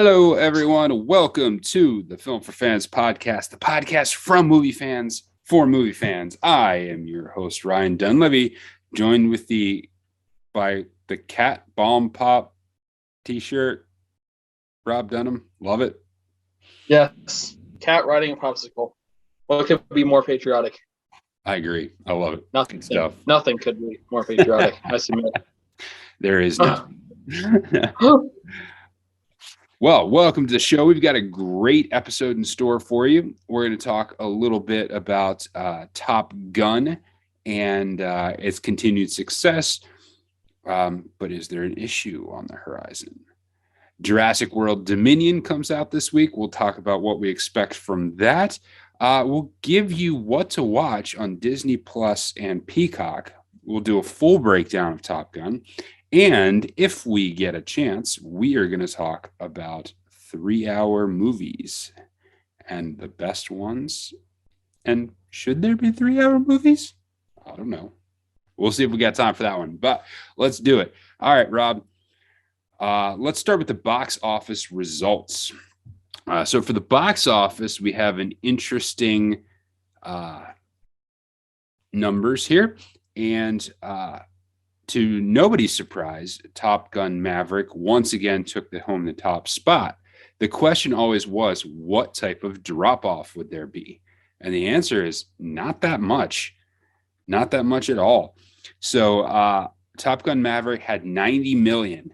Hello, everyone. Welcome to the Film for Fans podcast, the podcast from movie fans for movie fans. I am your host, Ryan Dunlevy, joined by the Cat Bomb Pop t-shirt, Rob Dunham. Love it. Yes. Cat riding a popsicle. What could be more patriotic? I agree. I love it. Nothing. Stuff. Nothing could be more patriotic. I submit. There is nothing. Well, welcome to the show. We've got a great episode in store for you. We're going to talk a little bit about Top Gun and its continued success. But is there an issue on the horizon? Jurassic World Dominion comes out this week. We'll talk about what we expect from that. We'll give you what to watch on Disney Plus and Peacock. We'll do a full breakdown of Top Gun. And if we get a chance, we are going to talk about 3-hour movies and the best ones. And should there be 3-hour movies? I don't know. We'll see if we got time for that one, but let's do it. All right, Rob. Let's start with the box office results. So for the box office, we have an interesting numbers here. And to nobody's surprise, Top Gun Maverick once again took home the top spot. The question always was, what type of drop-off would there be? And the answer is not that much. Not that much at all. So Top Gun Maverick had 90 million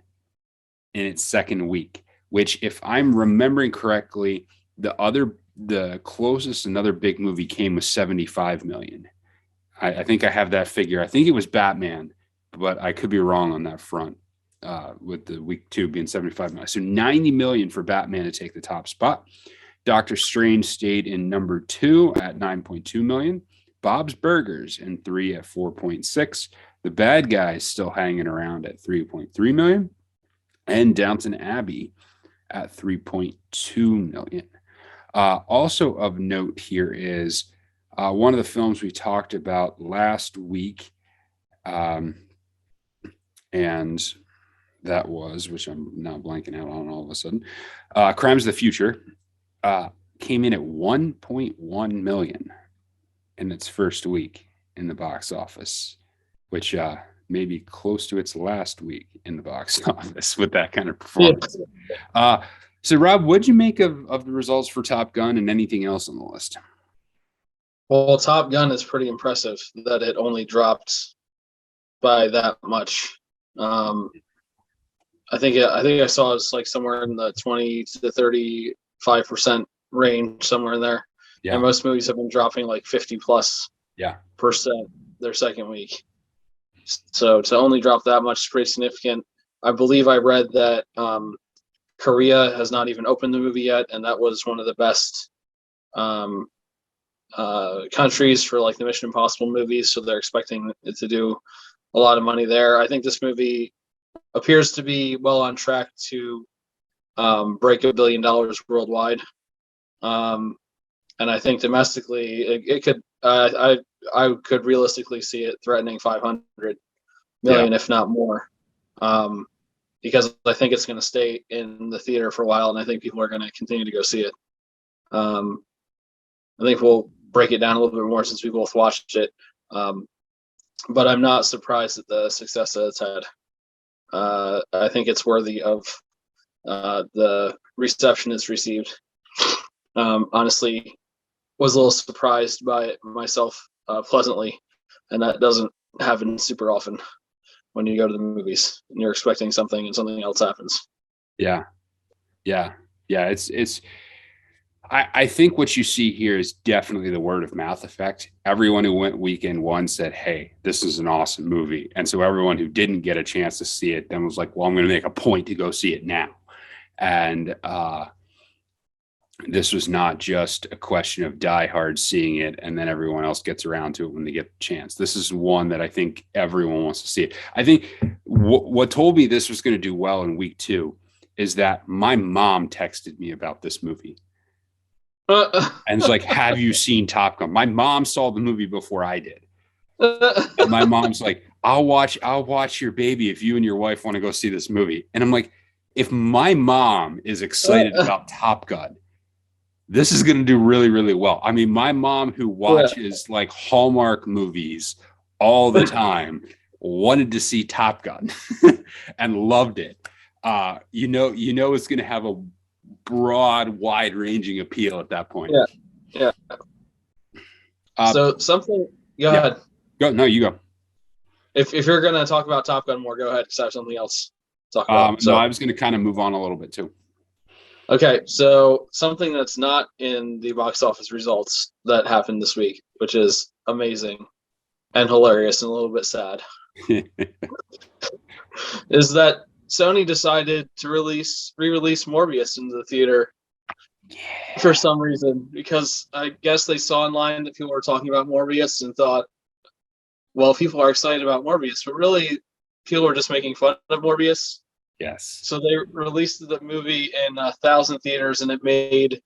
in its second week, which, if I'm remembering correctly, the closest another big movie came with 75 million. I think I have that figure. I think it was Batman, but I could be wrong on that front with the week 2 being 75 million. So 90 million for Batman to take the top spot. Doctor Strange stayed in number 2 at 9.2 million. Bob's Burgers in 3 at 4.6. The Bad Guys still hanging around at 3.3 million. And Downton Abbey at 3.2 million. Also of note here is one of the films we talked about last week, and that was, which I'm now blanking out on all of a sudden, Crimes of the Future came in at 1.1 million in its first week in the box office, which may be close to its last week in the box office with that kind of performance. Yeah. So, Rob, what'd you make of the results for Top Gun and anything else on the list? Well, Top Gun is pretty impressive that it only dropped by that much. I think I saw it's like somewhere in the 20 to 35% range, somewhere in there. Yeah. And most movies have been dropping like 50+ percent their second week. So to only drop that much is pretty significant. I believe I read that Korea has not even opened the movie yet, and that was one of the best countries for like the Mission Impossible movies. So they're expecting it to do a lot of money there. I think this movie appears to be well on track to break $1 billion worldwide. And I think domestically, it could. I could realistically see it threatening 500 million, if not more, because I think it's going to stay in the theater for a while, and I think people are going to continue to go see it. I think we'll break it down a little bit more since we both watched it, but I'm not surprised at the success that it's had. I think it's worthy of the reception it's received. Honestly, was a little surprised by it myself, pleasantly, and that doesn't happen super often when you go to the movies and you're expecting something and something else happens. Yeah. It's. I think what you see here is definitely the word of mouth effect. Everyone who went weekend one said, "Hey, this is an awesome movie," and so everyone who didn't get a chance to see it then was like, "Well, I'm going to make a point to go see it now," and this was not just a question of diehards seeing it and then everyone else gets around to it when they get the chance. This is one that I think everyone wants to see it. I think what told me this was going to do well in week 2 is that my mom texted me about this movie. And it's like, have you seen Top Gun? My mom saw the movie before I did. And my mom's like, I'll watch your baby if you and your wife want to go see this movie. And I'm like, if my mom is excited about Top Gun, this is going to do really, really well. I mean, my mom, who watches like Hallmark movies all the time, wanted to see Top Gun and loved it. You know, it's going to have a broad, wide-ranging appeal at that point. Yeah. So something. Go ahead. Go. No, you go. If you're going to talk about Top Gun more, go ahead, because I have something else to talk about. No, I was going to kind of move on a little bit too. Okay, so something that's not in the box office results that happened this week, which is amazing and hilarious and a little bit sad, is that Sony decided to re-release Morbius into the theater for some reason, because I guess they saw online that people were talking about Morbius and thought, well, people are excited about Morbius, but really people were just making fun of Morbius. Yes. So they released the movie in 1,000 theaters, and it made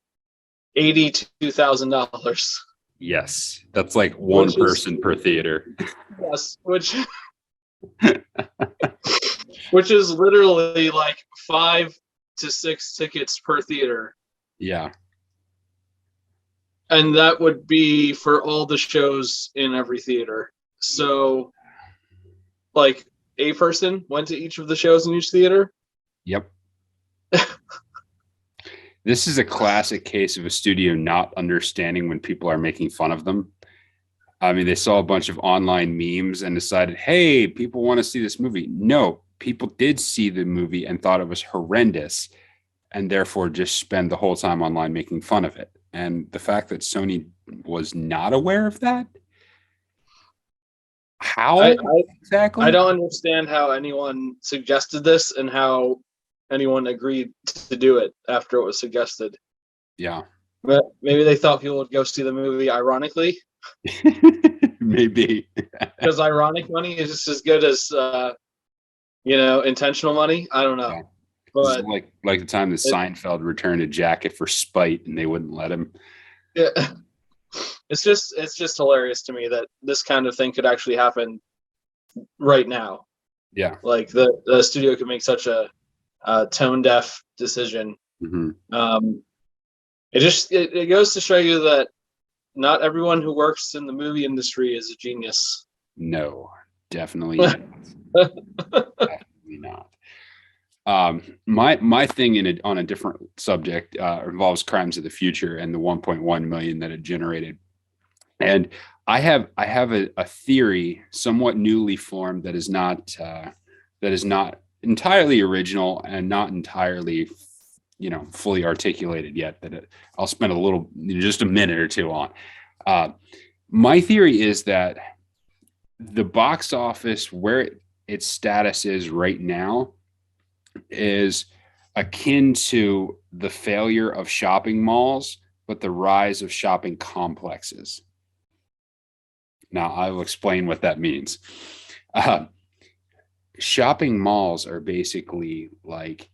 $82,000. Yes, that's like one person per theater. Yes, which is literally like 5 to 6 tickets per theater. Yeah. And that would be for all the shows in every theater. So, like, a person went to each of the shows in each theater. Yep. This is a classic case of a studio not understanding when people are making fun of them. I mean, they saw a bunch of online memes and decided, hey, people want to see this movie. No, people did see the movie and thought it was horrendous, and therefore just spend the whole time online making fun of it. And the fact that Sony was not aware of that, how exactly? I don't understand how anyone suggested this and how anyone agreed to do it after it was suggested. Yeah. But maybe they thought people would go see the movie ironically. Maybe. Because ironic money is just as good as, intentional money. I don't know. Yeah. But like the time that Seinfeld returned a jacket for spite and they wouldn't let him. Yeah. It's just hilarious to me that this kind of thing could actually happen right now. Yeah. Like the studio could make such a tone deaf decision. Mm-hmm. It goes to show you that not everyone who works in the movie industry is a genius. No, definitely not. Definitely not. My thing on a different subject involves Crimes of the Future and the 1.1 million that it generated. And I have a theory, somewhat newly formed, that is not entirely original and not entirely, fully articulated yet. I'll spend just a minute or two on. My theory is that the box office, where its status is right now, is akin to the failure of shopping malls, but the rise of shopping complexes. Now, I will explain what that means. Shopping malls are basically like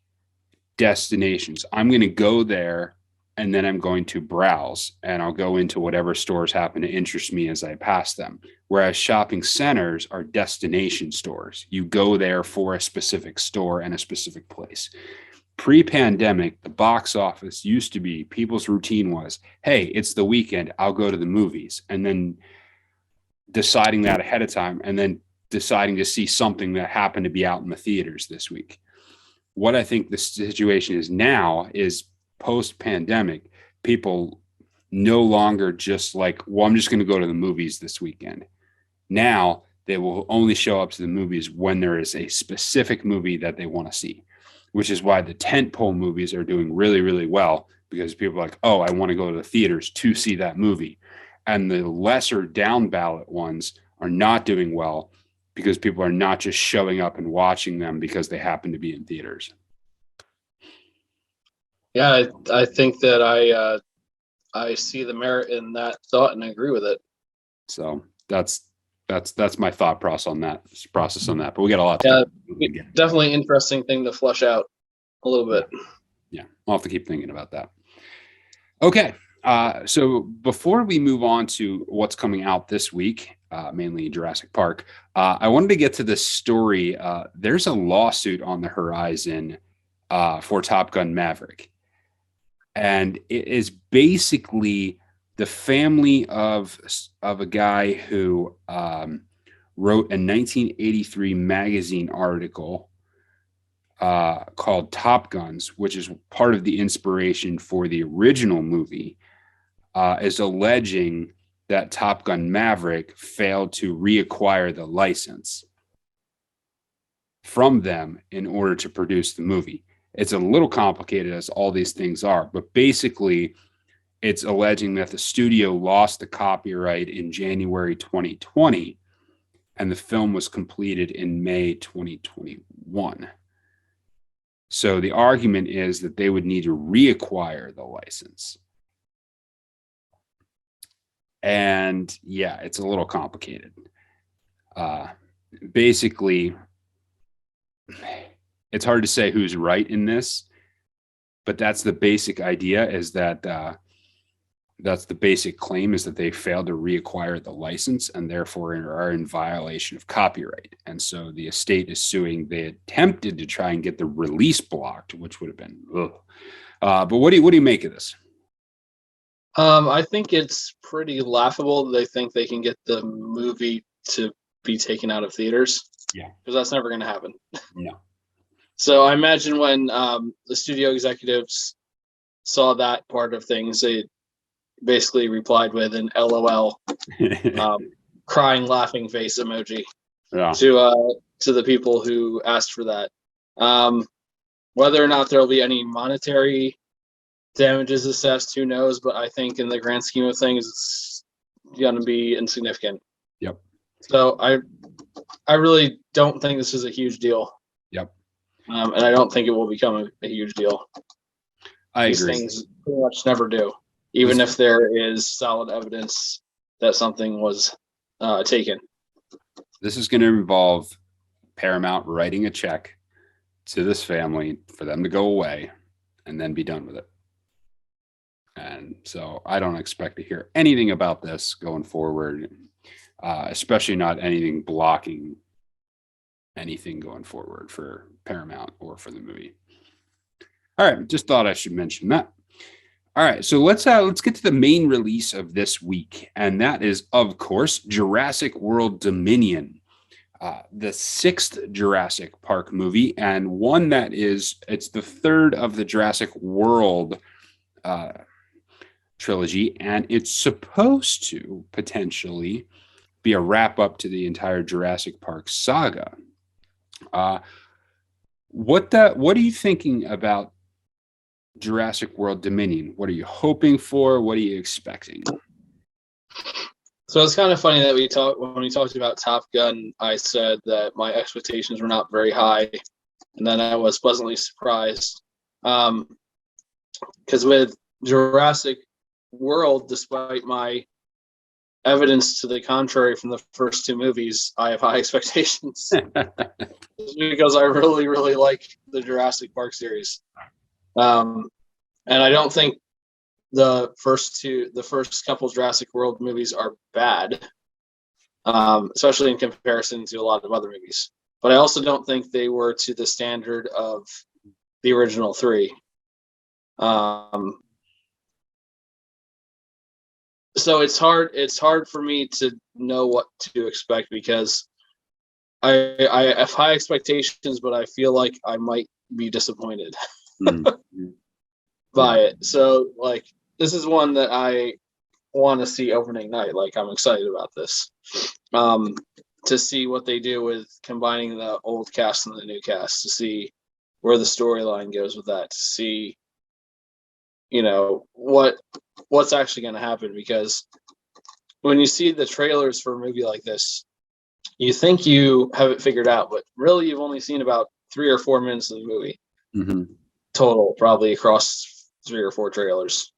destinations. I'm going to go there and then I'm going to browse and I'll go into whatever stores happen to interest me as I pass them. Whereas shopping centers are destination stores. You go there for a specific store and a specific place. Pre-pandemic, the box office used to be, people's routine was, hey, it's the weekend, I'll go to the movies. And then deciding that ahead of time and then deciding to see something that happened to be out in the theaters this week. What I think the situation is now is post-pandemic, people no longer just like, well, I'm just going to go to the movies this weekend. Now they will only show up to the movies when there is a specific movie that they want to see, which is why the tentpole movies are doing really, really well, because people are like, oh, I want to go to the theaters to see that movie. And the lesser down ballot ones are not doing well because people are not just showing up and watching them because they happen to be in theaters. Yeah, I think that I see the merit in that thought and I agree with it. So that's my thought process on that. But we got a lot. Definitely interesting thing to flush out a little bit. Yeah, I'll have to keep thinking about that. Okay. So before we move on to what's coming out this week, mainly Jurassic Park, I wanted to get to this story. There's a lawsuit on the horizon for Top Gun Maverick. And it is basically the family of a guy who wrote a 1983 magazine article called Top Guns, which is part of the inspiration for the original movie, is alleging that Top Gun Maverick failed to reacquire the license from them in order to produce the movie. It's a little complicated, as all these things are, but basically it's alleging that the studio lost the copyright in January 2020 and the film was completed in May 2021. So the argument is that they would need to reacquire the license. And yeah, it's a little complicated. Basically, it's hard to say who's right in this, but that's the basic idea, is that that's the basic claim, is that they failed to reacquire the license and therefore are in violation of copyright. And so the estate is suing. They attempted to try and get the release blocked, which would have been, but what do you make of this? I think it's pretty laughable that they think they can get the movie to be taken out of theaters. Yeah, because that's never going to happen. No. So I imagine when the studio executives saw that part of things, they basically replied with an LOL, crying, laughing face emoji to the people who asked for that. Whether or not there will be any monetary damages assessed, who knows? But I think in the grand scheme of things, it's going to be insignificant. Yep. So I really don't think this is a huge deal. Yep. And I don't think it will become a huge deal. These agree. Things pretty much never do, even if there is solid evidence that something was taken. This is going to involve Paramount writing a check to this family for them to go away and then be done with it. And so I don't expect to hear anything about this going forward, especially not anything blocking anything going forward for Paramount or for the movie. All right, just thought I should mention that. All right, so let's get to the main release of this week, and that is, of course, Jurassic World Dominion, the 6th Jurassic Park movie, and one that it's the 3rd of the Jurassic World trilogy, and it's supposed to potentially be a wrap up to the entire Jurassic Park saga. What are you thinking about Jurassic World Dominion? What are you hoping for? What are you expecting? So it's kind of funny that when we talked about Top Gun, I said that my expectations were not very high, and then I was pleasantly surprised. Because with Jurassic World, despite my evidence to the contrary from the first 2 movies, I have high expectations because I really, really like the Jurassic Park series. And I don't think the first couple Jurassic World movies are bad, especially in comparison to a lot of other movies. But I also don't think they were to the standard of the original 3. So it's hard for me to know what to expect, because I have high expectations, but I feel like I might be disappointed by it. So like, this is one that I want to see opening night. Like, I'm excited about this, to see what they do with combining the old cast and the new cast, to see where the storyline goes with that, to see, what's actually going to happen. Because when you see the trailers for a movie like this, you think you have it figured out, but really you've only seen about 3 or 4 minutes of the movie total, probably across 3 or 4 trailers,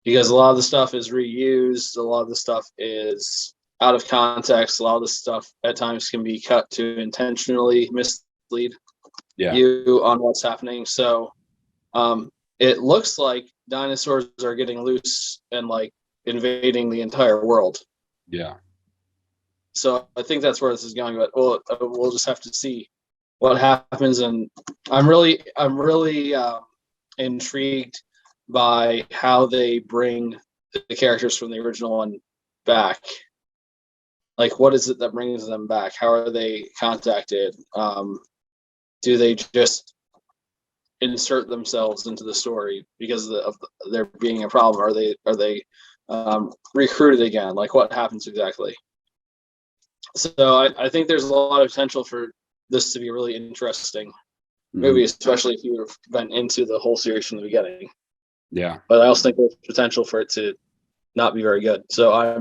because a lot of the stuff is reused, a lot of the stuff is out of context, a lot of the stuff at times can be cut to intentionally mislead you on what's happening. So it looks like dinosaurs are getting loose and like invading the entire world. Yeah. So I think that's where this is going, but we'll just have to see. what happens, and I'm really intrigued by how they bring the characters from the original one back. Like, what is it that brings them back? How are they contacted? Do they just insert themselves into the story because of there being a problem? Are they recruited again? Like, what happens exactly? So I think there's a lot of potential for this to be a really interesting movie, especially if you went into the whole series from the beginning. Yeah. But I also think there's potential for it to not be very good. So I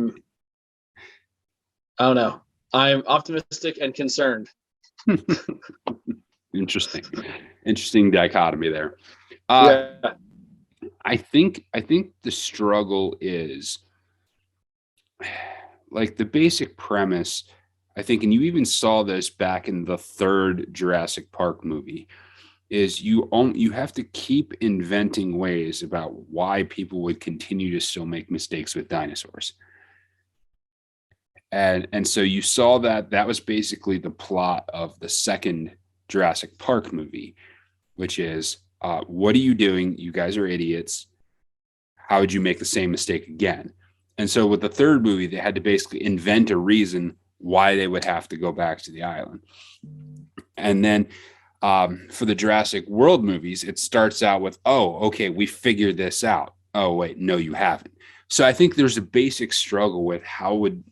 don't know. I'm optimistic and concerned. Interesting dichotomy there. Yeah. I think the struggle is like the basic premise. I think, and you even saw this back in the third Jurassic Park movie, is you have to keep inventing ways about why people would continue to still make mistakes with dinosaurs. And so you saw that was basically the plot of the second Jurassic Park movie, which is what are you doing? You guys are idiots. How would you make the same mistake again? And so with the third movie, they had to basically invent a reason why they would have to go back to the island. And then for the Jurassic World movies, it starts out with, oh, okay, we figured this out. Oh, wait, no, you haven't. So I think there's a basic struggle with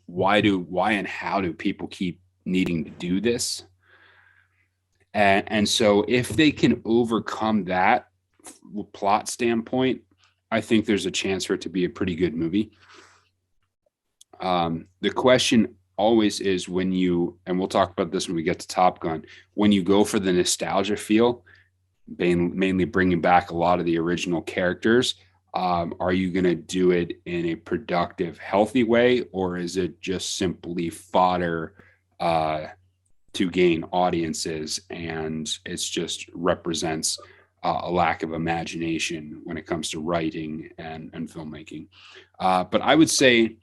why and how do people keep needing to do this? And so if they can overcome that plot standpoint, I think there's a chance for it to be a pretty good movie. The question always is when you, and we'll talk about this when we get to Top Gun, when you go for the nostalgia feel, mainly bringing back a lot of the original characters, are you going to do it in a productive, healthy way, or is it just simply fodder to gain audiences, and it's just represents a lack of imagination when it comes to writing and filmmaking? But I would say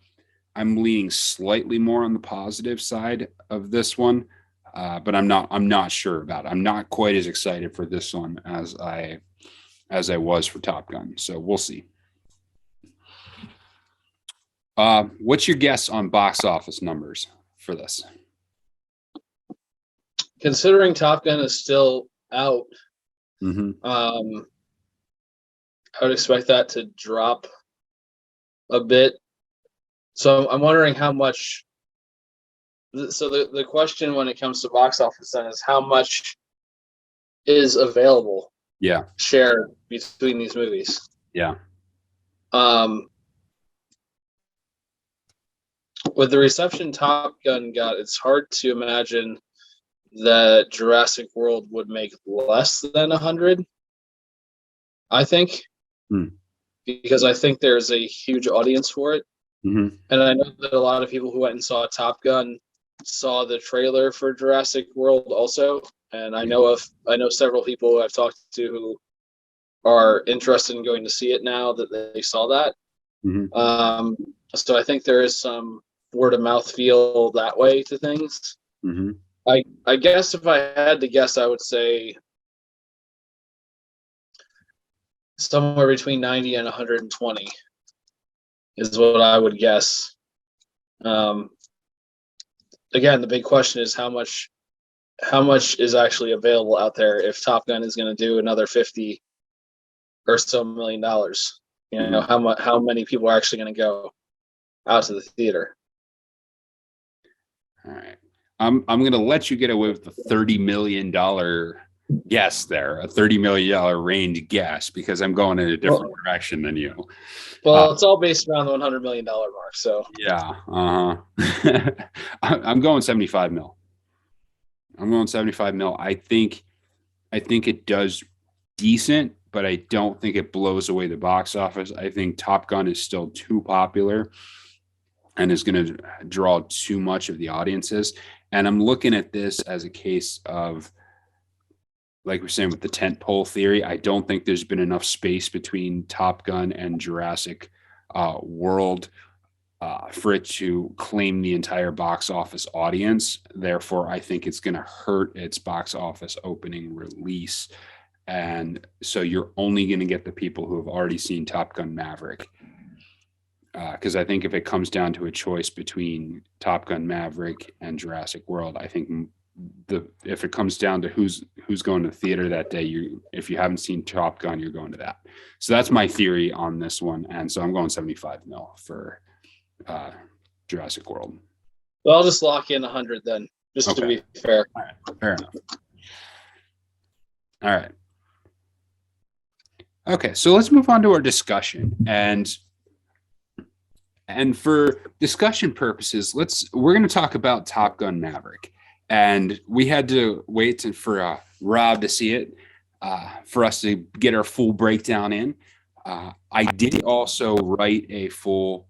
I'm leaning slightly more on the positive side of this one, but I'm not sure about it. I'm not quite as excited for this one as I was for Top Gun. So we'll see. What's your guess on box office numbers for this? Considering Top Gun is still out, I would expect that to drop a bit. So I'm wondering how much. So the question when it comes to box office then is how much is available, shared between these movies. With the reception Top Gun got, it's hard to imagine that Jurassic World would make less than 100. I think, because I think there's a huge audience for it. And I know that a lot of people who went and saw Top Gun saw the trailer for Jurassic World also. And I know several people who I've talked to who are interested in going to see it now that they saw that. So I think there is some word of mouth feel that way to things. I guess if I had to guess, I would say somewhere between 90 and 120 is what I would guess. Again, the big question is how much is actually available out there if Top Gun is going to do another $50 or so million. You know, how many people are actually going to go out to the theater? All right. I'm going to let you get away with the $30 million guess there, a $30 million range guess, because I'm going in a different direction than you. Well, it's all based around the $100 million mark. So yeah, I'm going 75 mil. I'm going 75 mil. I think it does decent, but I don't think it blows away the box office. I think Top Gun is still too popular and is going to draw too much of the audiences. And I'm looking at this as a case of, like we're saying with the tentpole theory, I don't think there's been enough space between Top Gun and Jurassic World for it to claim the entire box office audience. Therefore, I think it's going to hurt its box office opening release. And so you're only going to get the people who have already seen Top Gun Maverick. Because I think if it comes down to a choice between Top Gun Maverick and Jurassic World, I think if it comes down to who's going to the theater that day, if you haven't seen Top Gun, you're going to that. So that's my theory on this one. And so I'm going 75 mil for Jurassic World. Well, I'll just lock in 100 then, just to be fair. All right, fair enough. All right. Okay, so let's move on to our discussion. And for discussion purposes, we're going to talk about Top Gun Maverick. And we had to wait for Rob to see it for us to get our full breakdown in. I did also write a full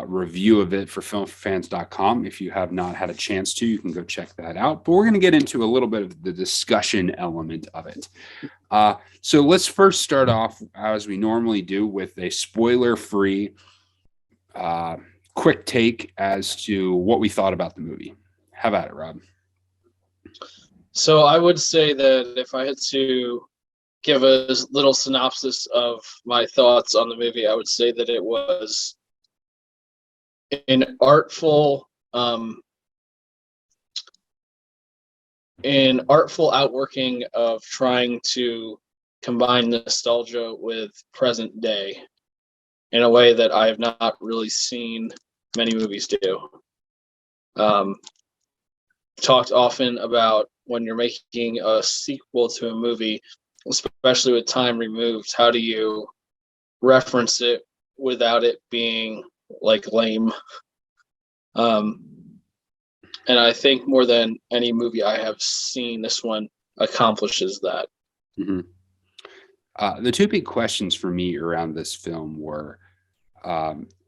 review of it for filmforfans.com. If you have not had a chance to, you can go check that out. But we're going to get into a little bit of the discussion element of it. So let's first start off, as we normally do, with a spoiler-free quick take as to what we thought about the movie. How about it, Rob? So I would say that if I had to give a little synopsis of my thoughts on the movie, I would say that it was an artful outworking of trying to combine nostalgia with present day in a way that I have not really seen many movies do. Talked often about when you're making a sequel to a movie, especially with time removed, how do you reference it without it being like lame? And I think more than any movie I have seen, this one accomplishes that. Mm-hmm. The two big questions for me around this film were,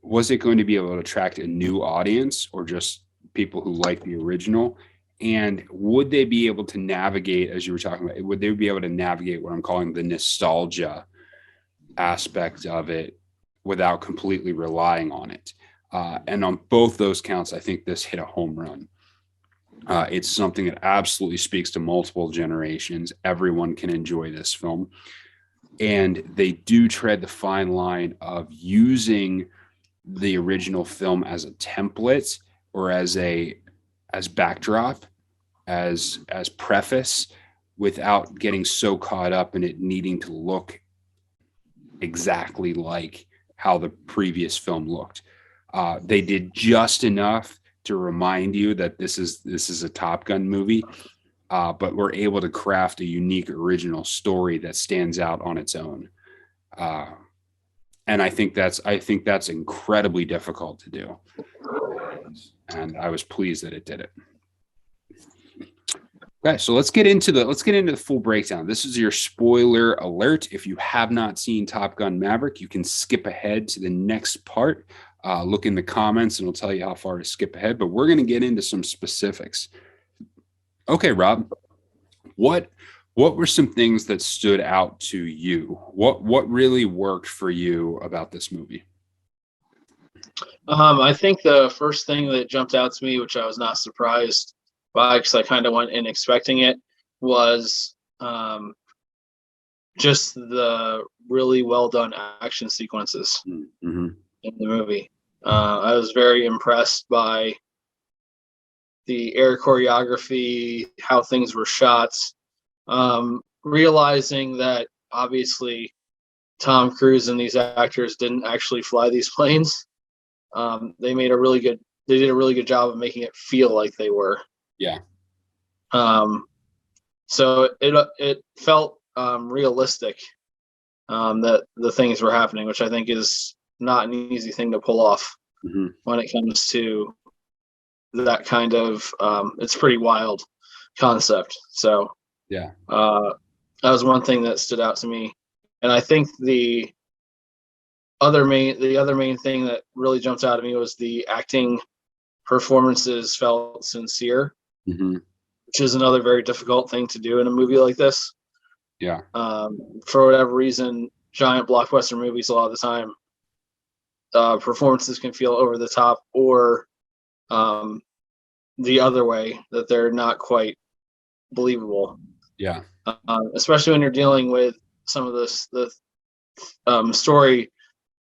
was it going to be able to attract a new audience or just people who like the original? And would they be able to navigate, as you were talking about, would they be able to navigate what I'm calling the nostalgia aspect of it without completely relying on it? And on both those counts, I think this hit a home run. It's something that absolutely speaks to multiple generations. Everyone can enjoy this film. And they do tread the fine line of using the original film as a template or as backdrop, as preface, without getting so caught up in it needing to look exactly like how the previous film looked. They did just enough to remind you that this is a Top Gun movie, but we're able to craft a unique original story that stands out on its own. And I think that's incredibly difficult to do. And I was pleased that it did it. Okay, so let's get into the full breakdown. This is your spoiler alert. If you have not seen Top Gun Maverick, you can skip ahead to the next part. Look in the comments and it'll tell you how far to skip ahead, but we're going to get into some specifics. Okay, Rob, what were some things that stood out to you? What really worked for you about this movie? I think the first thing that jumped out to me, which I was not surprised by because I kind of went in expecting it, was just the really well done action sequences in the movie. I was very impressed by the air choreography, how things were shot, realizing that obviously Tom Cruise and these actors didn't actually fly these planes. They did a really good job of making it feel like they were. Yeah. So it felt realistic that the things were happening, which I think is not an easy thing to pull off when it comes to that kind of it's pretty wild concept. So yeah, that was one thing that stood out to me. And I think the other main thing that really jumped out at me was the acting performances felt sincere, which is another very difficult thing to do in a movie like this. Yeah. For whatever reason, giant blockbuster movies a lot of the time performances can feel over the top, or the other way, that they're not quite believable. Yeah. Especially when you're dealing with some of the story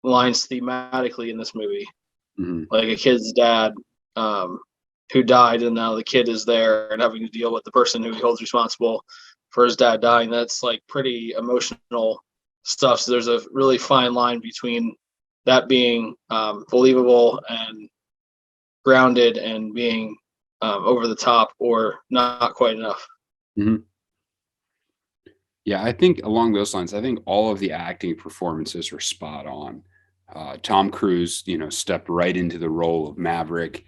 lines thematically in this movie, like a kid's dad who died, and now the kid is there and having to deal with the person who he holds responsible for his dad dying. That's like pretty emotional stuff. So there's a really fine line between that being believable and grounded, and being over the top or not quite enough. Yeah, I think along those lines, I think all of the acting performances were spot on. Tom Cruise, stepped right into the role of Maverick,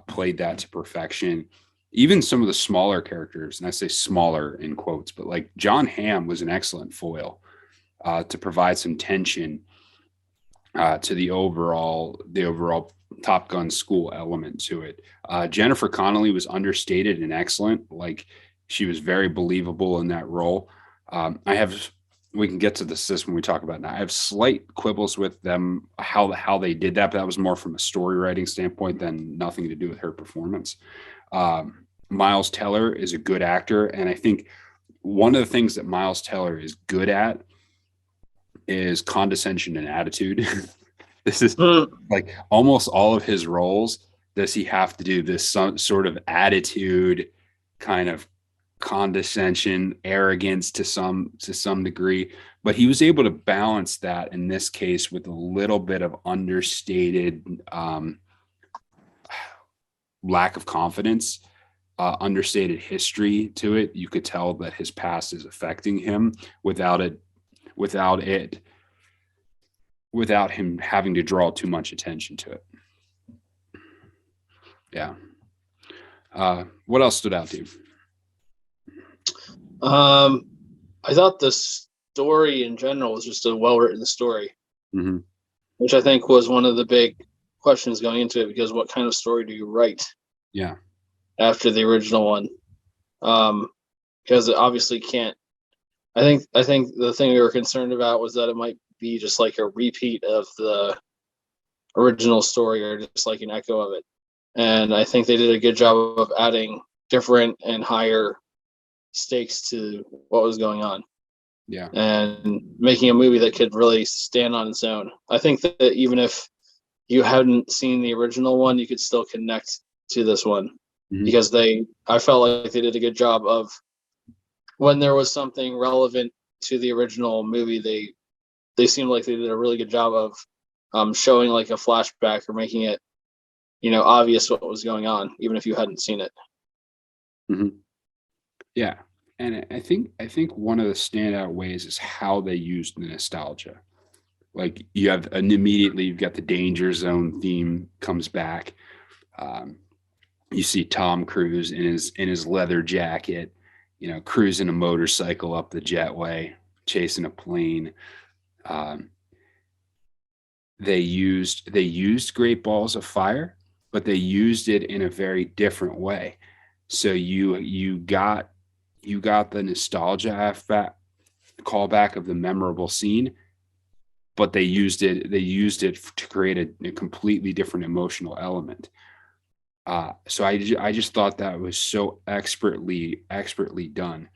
played that to perfection. Even some of the smaller characters, and I say smaller in quotes, but like John Hamm was an excellent foil to provide some tension to the overall Top Gun school element to it. Jennifer Connelly was understated and excellent. Like, she was very believable in that role. We can get to this when we talk about it now. I have slight quibbles with them, how they did that, but that was more from a story writing standpoint than nothing to do with her performance. Miles Teller is a good actor, and I think one of the things that Miles Teller is good at is condescension and attitude. This is like almost all of his roles. Does he have to do this sort of attitude, kind of condescension, arrogance to some degree? But he was able to balance that in this case with a little bit of understated lack of confidence, understated history to it. You could tell that his past is affecting him without him having to draw too much attention to it. Yeah. What else stood out to you? I thought the story in general was just a well-written story, which I think was one of the big questions going into it, because what kind of story do you write? Yeah. After the original one, because it obviously can't. I think the thing we were concerned about was that it might be just like a repeat of the original story, or just like an echo of it. And I think they did a good job of adding different and higher stakes to what was going on. Yeah. And making a movie that could really stand on its own. I think that even if you hadn't seen the original one, you could still connect to this one, because I felt like they did a good job of, when there was something relevant to the original movie, they seemed like they did a really good job of showing like a flashback, or making it, obvious what was going on, even if you hadn't seen it. Yeah. And I think one of the standout ways is how they used the nostalgia. Like, immediately you've got the danger zone theme comes back. You see Tom Cruise in his leather jacket, cruising a motorcycle up the jetway, chasing a plane. They used Great Balls of Fire, but they used it in a very different way. So you got the nostalgia callback of the memorable scene, but they used it to create a completely different emotional element. So I just thought that was so expertly done.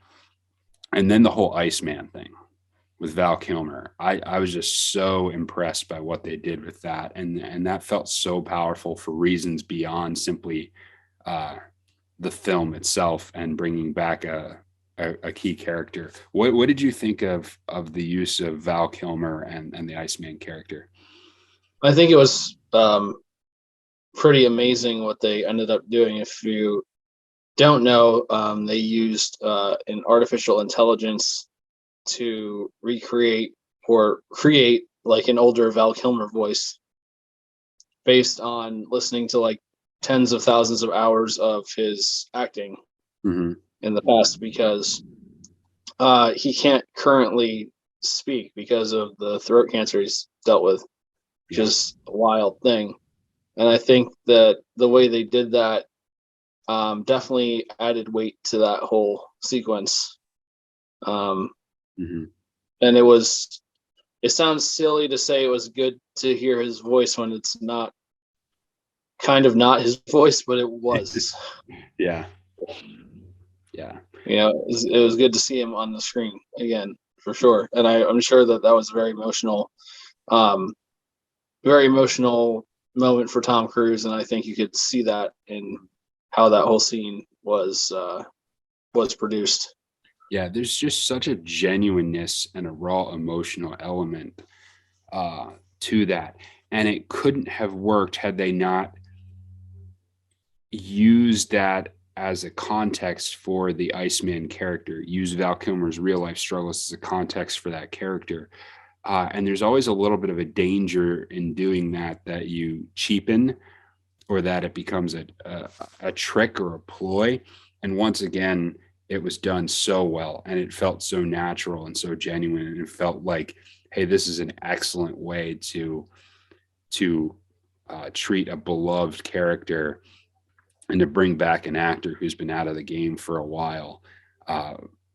And then the whole Iceman thing with Val Kilmer, I was just so impressed by what they did with that, and that felt so powerful for reasons beyond simply the film itself and bringing back a key character. What did you think of the use of Val Kilmer and the Iceman character? I think it was pretty amazing what they ended up doing. If you don't know, they used an artificial intelligence to recreate or create like an older Val Kilmer voice, based on listening to like tens of thousands of hours of his acting in the past, because he can't currently speak because of the throat cancer he's dealt with, which is a wild thing. And I think that the way they did that definitely added weight to that whole sequence. And it was it sounds silly to say it was good to hear his voice when it's not kind of not his voice, but it was. Yeah. Yeah. It was good to see him on the screen again, for sure. And I'm sure that was a very emotional moment for Tom Cruise, and I think you could see that in how that whole scene was produced. Yeah, there's just such a genuineness and a raw emotional element to that. And it couldn't have worked had they not used that as a context for the Iceman character, use Val Kilmer's real life struggles as a context for that character. And there's always a little bit of a danger in doing that you cheapen or that it becomes a trick or a ploy. And once again, it was done so well and it felt so natural and so genuine. And it felt like, hey, this is an excellent way to treat a beloved character and to bring back an actor who's been out of the game for a while,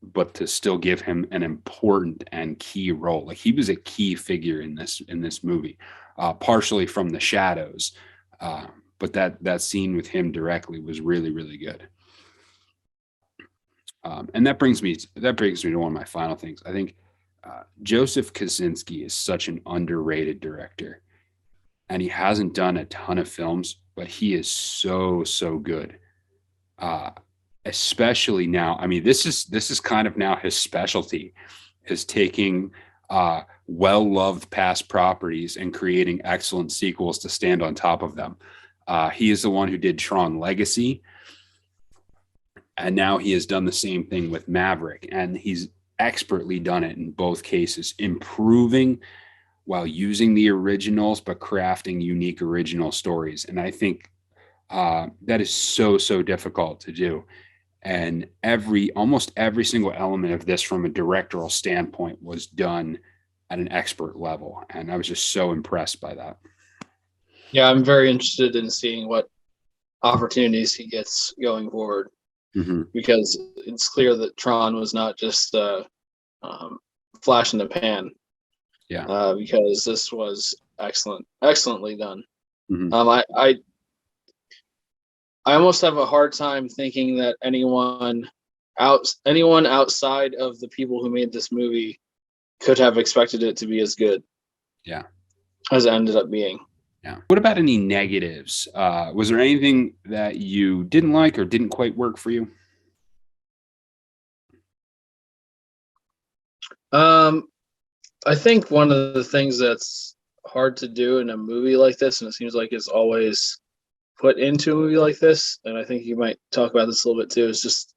but to still give him an important and key role. Like he was a key figure in this movie, partially from the shadows, but that scene with him directly was really, really good. And that brings me to one of my final things. I think Joseph Kosinski is such an underrated director, and he hasn't done a ton of films, but he is so good. Especially now. I mean, this is kind of now his specialty, is taking well-loved past properties and creating excellent sequels to stand on top of them. He is the one who did Tron Legacy, and now he has done the same thing with Maverick, and he's expertly done it in both cases, improving while using the originals, but crafting unique original stories. And I think that is so difficult to do. And almost every single element of this from a directorial standpoint was done at an expert level. And I was just so impressed by that. Yeah, I'm very interested in seeing what opportunities he gets going forward, because it's clear that Tron was not just flash in the pan. Yeah. Because this was excellently done. I almost have a hard time thinking that anyone outside of the people who made this movie could have expected it to be as good. Yeah. As it ended up being. Yeah. What about any negatives? Was there anything that you didn't like or didn't quite work for you? I think one of the things that's hard to do in a movie like this, and it seems like it's always put into a movie like this, and I think you might talk about this a little bit too, is just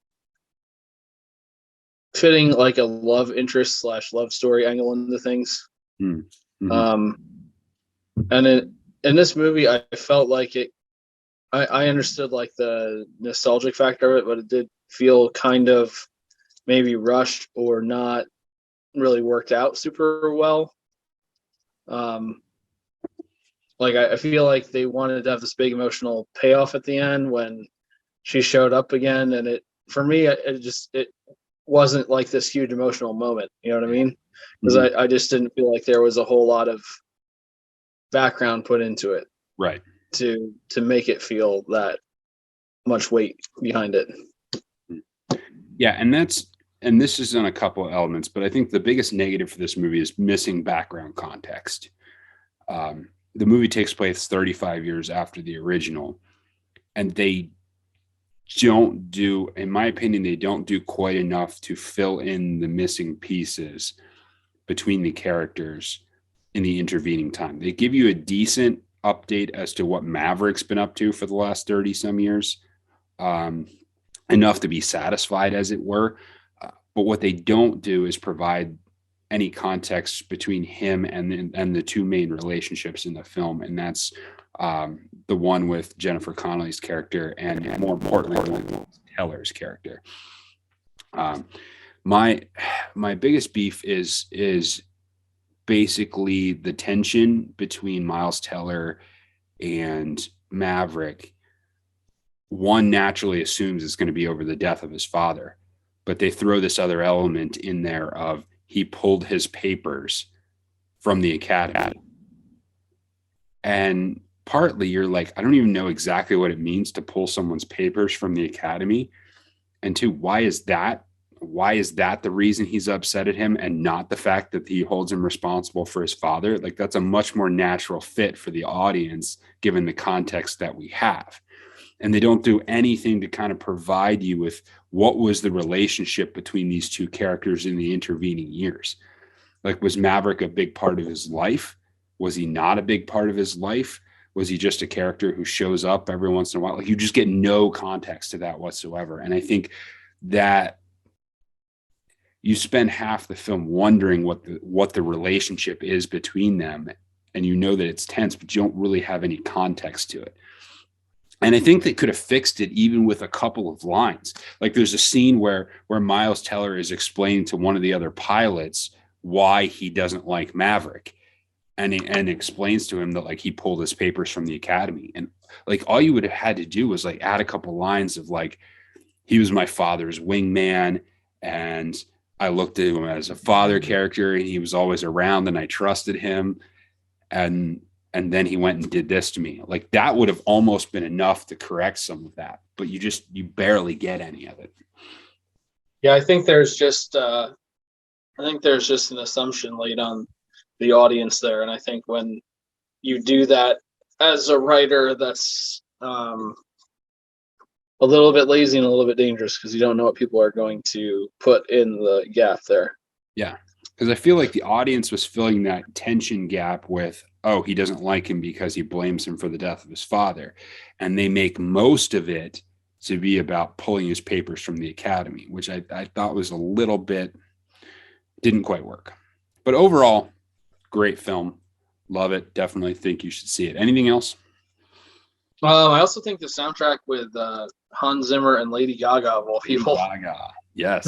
fitting like a love interest / love story angle into things. And in this movie, I felt like I understood like the nostalgic factor of it, but it did feel kind of maybe rushed or not really worked out super well. Like I feel like they wanted to have this big emotional payoff at the end when she showed up again, and it wasn't like this huge emotional moment. You know what I mean? Because I just didn't feel like there was a whole lot of background put into it, right, to make it feel that much weight behind it. Yeah, and this is on a couple of elements, but I think the biggest negative for this movie is missing background context. The movie takes place 35 years after the original, and they don't do, in my opinion, they don't do quite enough to fill in the missing pieces between the characters in the intervening time. They give you a decent update as to what Maverick's been up to for the last 30 some years, enough to be satisfied, as it were. But what they don't do is provide any context between him and the two main relationships in the film. And that's the one with Jennifer Connelly's character, and more importantly, the one with Teller's character. My biggest beef is basically the tension between Miles Teller and Maverick. One naturally assumes it's going to be over the death of his father, but they throw this other element in there of he pulled his papers from the academy. And partly you're like, I don't even know exactly what it means to pull someone's papers from the academy. And two, why is that? Why is that the reason he's upset at him and not the fact that he holds him responsible for his father? Like, that's a much more natural fit for the audience, given the context that we have. And they don't do anything to kind of provide you with what was the relationship between these two characters in the intervening years. Like, was Maverick a big part of his life? Was he not a big part of his life? Was he just a character who shows up every once in a while? Like, you just get no context to that whatsoever. And I think that you spend half the film wondering what the relationship is between them, and you know that it's tense, but you don't really have any context to it. And I think they could have fixed it even with a couple of lines. Like, there's a scene where Miles Teller is explaining to one of the other pilots why he doesn't like Maverick, and explains to him that, like, he pulled his papers from the academy, and like all you would have had to do was like add a couple lines of like, he was my father's wingman, and I looked at him as a father character, and he was always around, and I trusted him, and then he went and did this to me. Like, that would have almost been enough to correct some of that, but you barely get any of it. Yeah, I think there's just an assumption laid on the audience there, and I think when you do that as a writer, that's a little bit lazy and a little bit dangerous, because you don't know what people are going to put in the gap there. Yeah, because I feel like the audience was filling that tension gap with, oh, he doesn't like him because he blames him for the death of his father, and they make most of it to be about pulling his papers from the academy, which I thought was a little bit, didn't quite work. But overall, great film. Love it. Definitely think you should see it. Anything else? I also think the soundtrack with Hans Zimmer and Lady Gaga, of all people, Lady Gaga. Yes.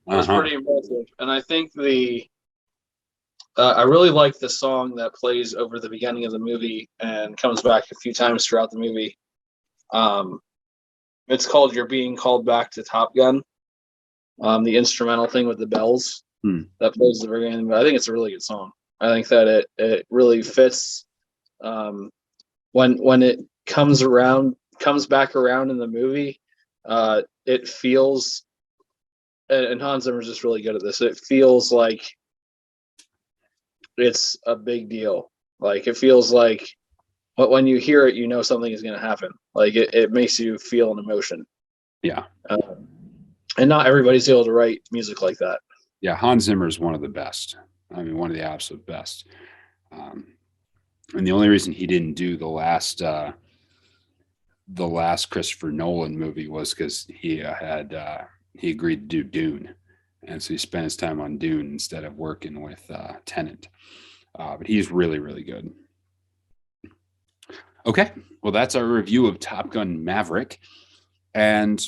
was pretty impressive. And I think I really like the song that plays over the beginning of the movie and comes back a few times throughout the movie. It's called "You're Being Called Back to Top Gun." The instrumental thing with the bells that plays at the very end. I think it's a really good song. I think that it really fits. When it comes back around in the movie, it feels, and Hans Zimmer's just really good at this. It feels like it's a big deal. Like, it feels like when you hear it, you know something is going to happen. Like, it makes you feel an emotion. Yeah. And not everybody's able to write music like that. Yeah, Hans Zimmer is one of the best. I mean, one of the absolute best. And the only reason he didn't do the last Christopher Nolan movie was because he agreed to do Dune, and so he spent his time on Dune instead of working with Tenet. But he's really, really good. Okay, well, that's our review of Top Gun Maverick, and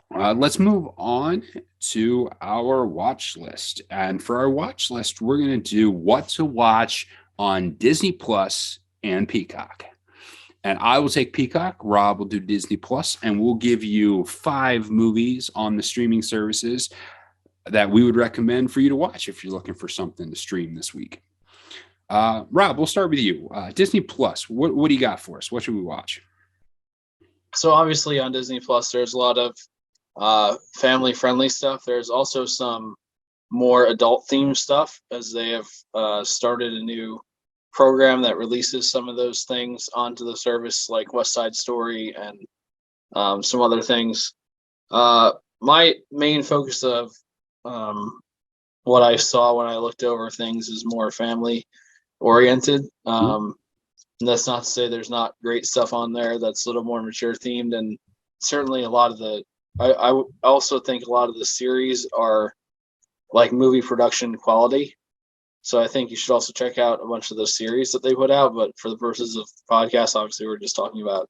let's move on to our watch list. And for our watch list, we're going to do what to watch on Disney Plus and Peacock. And I will take Peacock, Rob will do Disney Plus, and we'll give you 5 movies on the streaming services that we would recommend for you to watch if you're looking for something to stream this week. Rob, we'll start with you. Disney Plus, what do you got for us? What should we watch? So obviously on Disney Plus, there's a lot of family-friendly stuff. There's also some more adult-themed stuff, as they have started a new program that releases some of those things onto the service, like West Side Story and some other things. My main focus of what I saw when I looked over things is more family-oriented. And that's not to say there's not great stuff on there that's a little more mature themed, and certainly a lot of I also think a lot of the series are like movie production quality. So I think you should also check out a bunch of those series that they put out. But for the purposes of podcast, obviously we're just talking about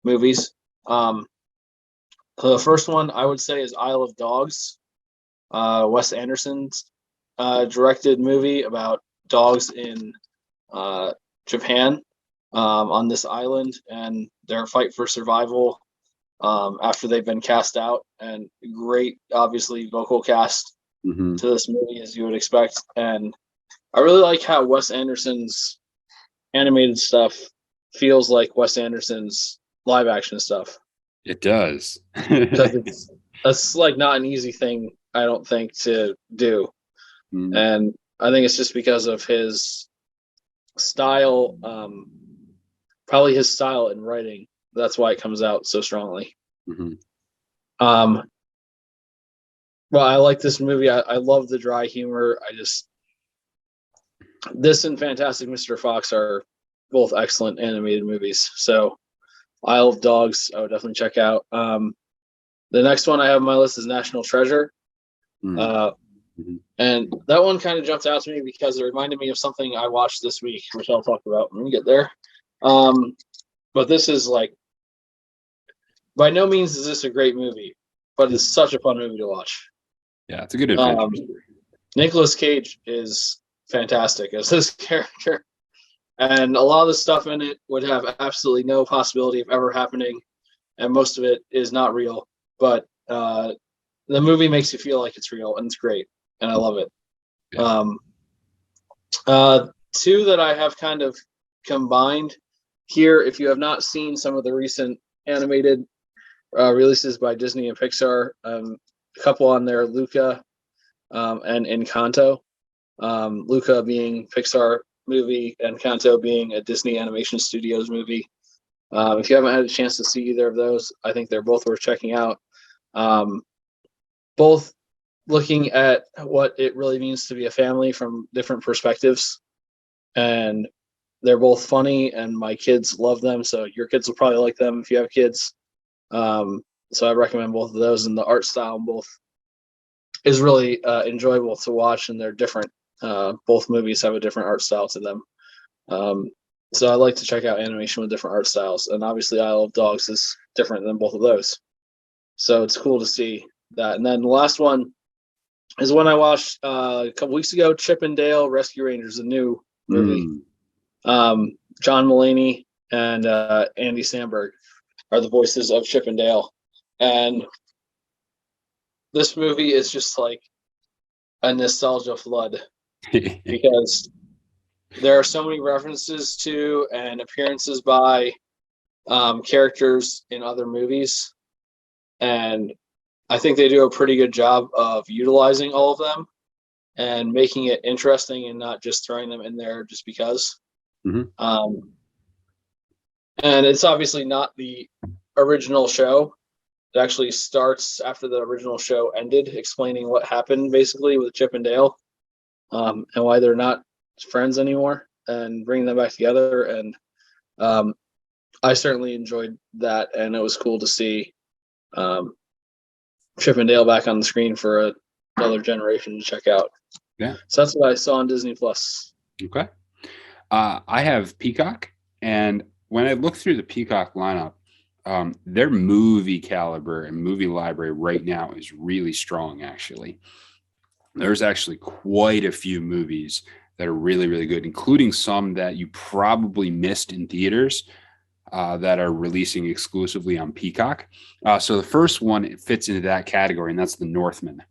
movies. The first one I would say is Isle of Dogs, Wes Anderson's directed movie about dogs in Japan, on this island and their fight for survival after they've been cast out. And great, obviously, vocal cast to this movie, as you would expect. And I really like how Wes Anderson's animated stuff feels like Wes Anderson's live action stuff. It does. Because that's like not an easy thing, I don't think, to do. Mm, And I think it's just because of his style, probably his style in writing. That's why it comes out so strongly. mhm. Um, well, I like this movie. I love the dry humor. This and Fantastic Mr. Fox are both excellent animated movies. So Isle of Dogs, I would definitely check out. The next one I have on my list is National Treasure. Mm, Uh, mhm. and that one kind of jumped out to me because it reminded me of something I watched this week, which I'll talk about when we get there. But this is like, by no means is this a great movie, but it's such a fun movie to watch. Yeah, it's a good adventure. Nicolas Cage is fantastic as this character. And a lot of the stuff in it would have absolutely no possibility of ever happening. And most of it is not real. But the movie makes you feel like it's real, and it's great. And I love it. Yeah. Two that I have kind of combined here, if you have not seen some of the recent animated releases by Disney and Pixar, a couple on there, Luca and Encanto. Luca being Pixar movie, Encanto being a Disney Animation Studios movie. If you haven't had a chance to see either of those, I think they're both worth checking out. Both looking at what it really means to be a family from different perspectives. And they're both funny, and my kids love them. So your kids will probably like them if you have kids. So I recommend both of those. And the art style in both is really enjoyable to watch, and they're different. Both movies have a different art style to them. So I like to check out animation with different art styles. And obviously, Isle of Dogs is different than both of those. So it's cool to see that. And then the last one is one I watched a couple weeks ago, Chip and Dale Rescue Rangers, a new movie. John Mulaney and Andy Samberg are the voices of Chip and Dale. And this movie is just like a nostalgia flood because there are so many references to and appearances by characters in other movies. And I think they do a pretty good job of utilizing all of them and making it interesting and not just throwing them in there just because. Mhm. And it's obviously not the original show. It actually starts after the original show ended, explaining what happened basically with Chip and Dale, and why they're not friends anymore, and bringing them back together. And I certainly enjoyed that, and it was cool to see Chip and Dale back on the screen for another generation to check out. Yeah. So that's what I saw on Disney Plus. Okay. I have Peacock, and when I look through the Peacock lineup, their movie caliber and movie library right now is really strong, actually. There's actually quite a few movies that are really, really good, including some that you probably missed in theaters that are releasing exclusively on Peacock. So the first one, it fits into that category, and that's The Northman.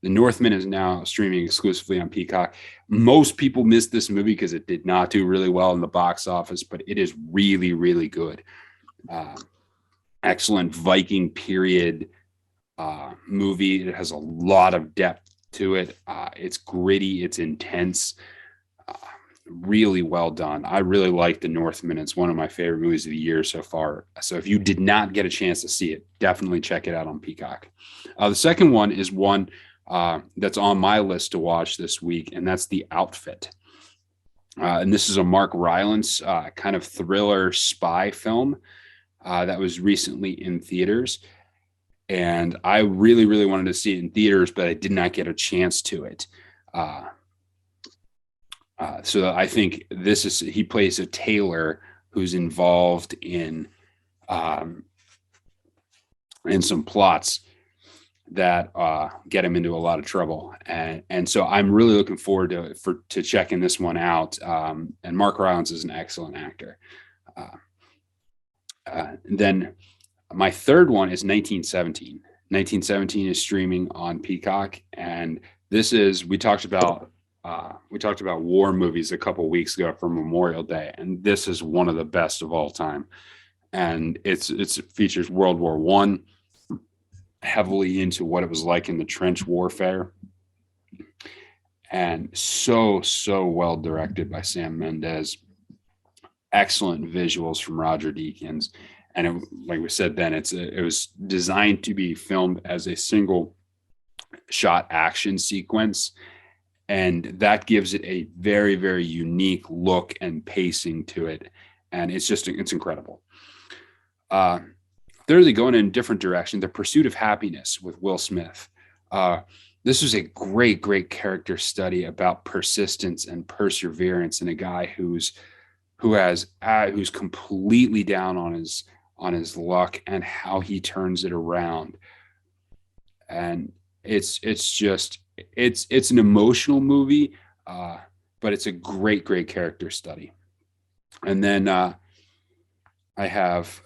The Northman is now streaming exclusively on Peacock. Most people missed this movie because it did not do really well in the box office, but it is really, really good. Excellent Viking period movie. It has a lot of depth to it. It's gritty. It's intense. Really well done. I really like The Northman. It's one of my favorite movies of the year so far. So if you did not get a chance to see it, definitely check it out on Peacock. The second one is one that's on my list to watch this week, and that's The Outfit. And this is a Mark Rylance kind of thriller spy film that was recently in theaters. And I really, really wanted to see it in theaters, but I did not get a chance to it. So I think he plays a tailor who's involved in some plots that get him into a lot of trouble, and so I'm really looking forward to checking this one out. And Mark Rylance is an excellent actor. Then my third one is 1917. 1917 is streaming on Peacock, and we talked about We talked about war movies a couple weeks ago for Memorial Day, and this is one of the best of all time. And it features World War One, heavily into what it was like in the trench warfare, and so well directed by Sam Mendes. Excellent visuals from Roger Deakins, and like we said then, it was designed to be filmed as a single shot action sequence, and that gives it a very, very unique look and pacing to it, and it's incredible. Thirdly, going in a different direction, The Pursuit of Happiness with Will Smith. This was a great character study about persistence and perseverance in a guy who's completely down on his luck, and how he turns it around. And it's an emotional movie, but it's a great character study. And then I have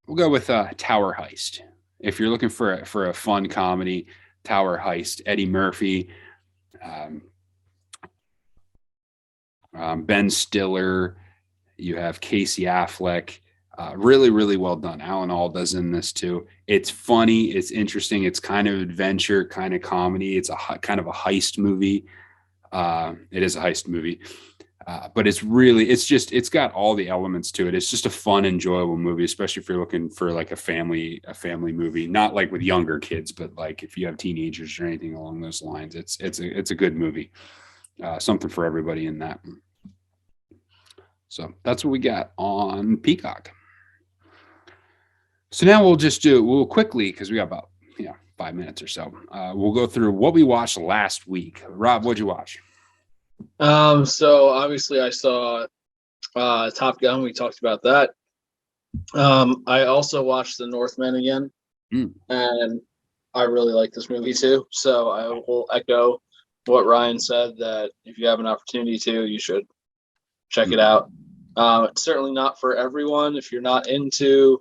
we'll go with Tower Heist. If you're looking for a fun comedy, Tower Heist, Eddie Murphy, Ben Stiller, you have Casey Affleck. Really well done. Alan Alda's in this too. It's funny, it's interesting, it's kind of adventure, kind of comedy. It's kind of a heist movie. It is a heist movie, but it's got all the elements to it. It's just a fun, enjoyable movie, especially if you're looking for like a family movie, not like with younger kids, but like if you have teenagers or anything along those lines. It's a good movie. Something for everybody in that. So that's what we got on Peacock. So now we'll quickly, because we got about 5 minutes or so. We'll go through what we watched last week. Rob, what'd you watch? So obviously I saw Top Gun. We talked about that. I also watched The Northman again, and I really like this movie too. So I will echo what Ryan said, that if you have an opportunity to, you should check it out. It's certainly not for everyone. If you're not into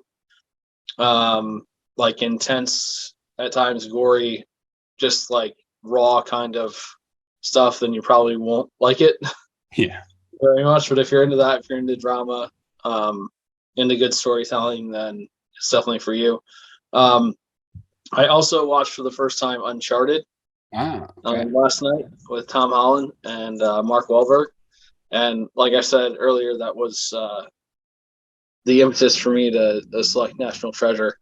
like intense, at times gory, just like raw kind of stuff, then you probably won't like it. Yeah. Very much. But if you're into that, if you're into drama, into good storytelling, then it's definitely for you. I also watched for the first time Uncharted last night with Tom Holland and Mark Wahlberg. And like I said earlier, that was the impetus for me to select National Treasure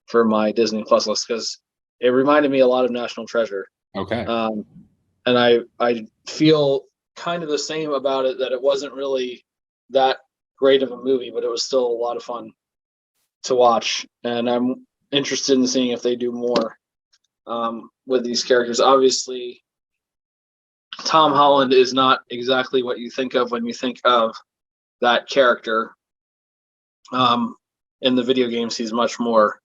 for my Disney Plus list, because it reminded me a lot of National Treasure. Okay. And I feel kind of the same about it, that it wasn't really that great of a movie, but it was still a lot of fun to watch. And I'm interested in seeing if they do more with these characters. Obviously, Tom Holland is not exactly what you think of when you think of that character. In the video games, he's much more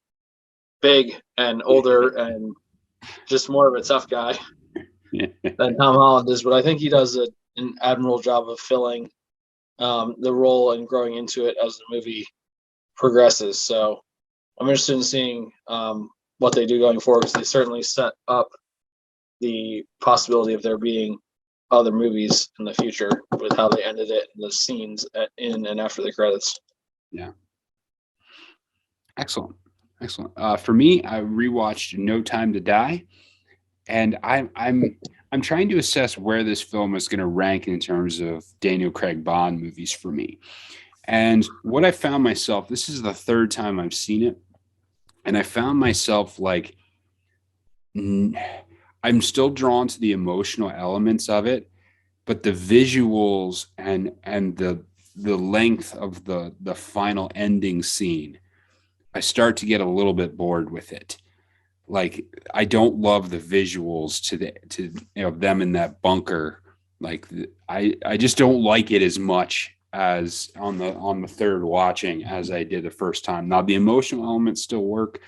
big and older and just more of a tough guy than Tom Holland is. But I think he does an admirable job of filling the role and growing into it as the movie progresses. So I'm interested in seeing what they do going forward, because they certainly set up the possibility of there being other movies in the future with how they ended it and the scenes in and after the credits. Yeah. Excellent. For me, I rewatched No Time to Die, and I'm trying to assess where this film is going to rank in terms of Daniel Craig Bond movies for me. And what I found myself, this is the third time I've seen it, and I found myself like I'm still drawn to the emotional elements of it, but the visuals and the length of the final ending scene, I start to get a little bit bored with it. Like, I don't love the visuals to them in that bunker. Like, I just don't like it as much as on the third watching as I did the first time. Now the emotional elements still work,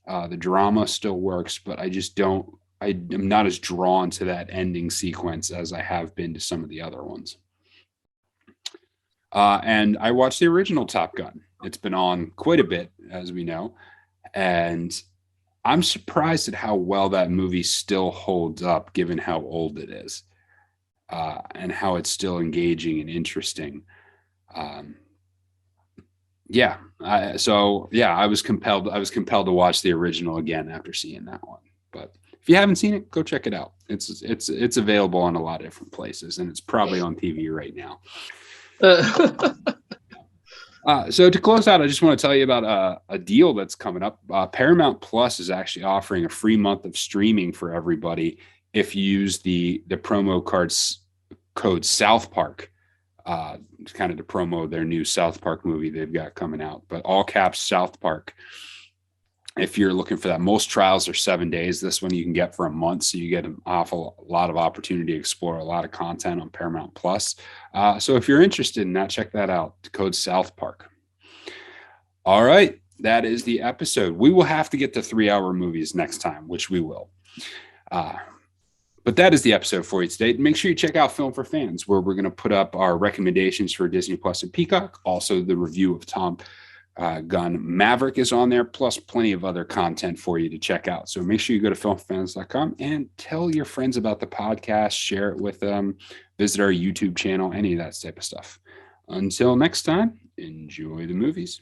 the drama still works, but I just don't. I'm not as drawn to that ending sequence as I have been to some of the other ones. And I watched the original Top Gun. It's been on quite a bit, as we know, and I'm surprised at how well that movie still holds up, given how old it is, and how it's still engaging and interesting. Yeah. I was compelled to watch the original again after seeing that one. But if you haven't seen it, go check it out. It's available in a lot of different places, and it's probably on TV right now. So to close out, I just want to tell you about a deal that's coming up. Paramount Plus is actually offering a free month of streaming for everybody if you use the promo code South Park, kind of to promo their new South Park movie they've got coming out. But all caps South Park. If you're looking for that, most trials are 7 days. This one you can get for a month, so you get an awful lot of opportunity to explore a lot of content on Paramount Plus. So if you're interested in that, check that out. The code South Park. All right, that is the episode. We will have to get to 3-hour movies next time, which we will. But that is the episode for you today. Make sure you check out Film for Fans, where we're going to put up our recommendations for Disney Plus and Peacock. Also, the review of Tom Gunn Maverick is on there, plus plenty of other content for you to check out. So make sure you go to filmfans.com and tell your friends about the podcast, share it with them, visit our YouTube channel, any of that type of stuff. Until next time, enjoy the movies.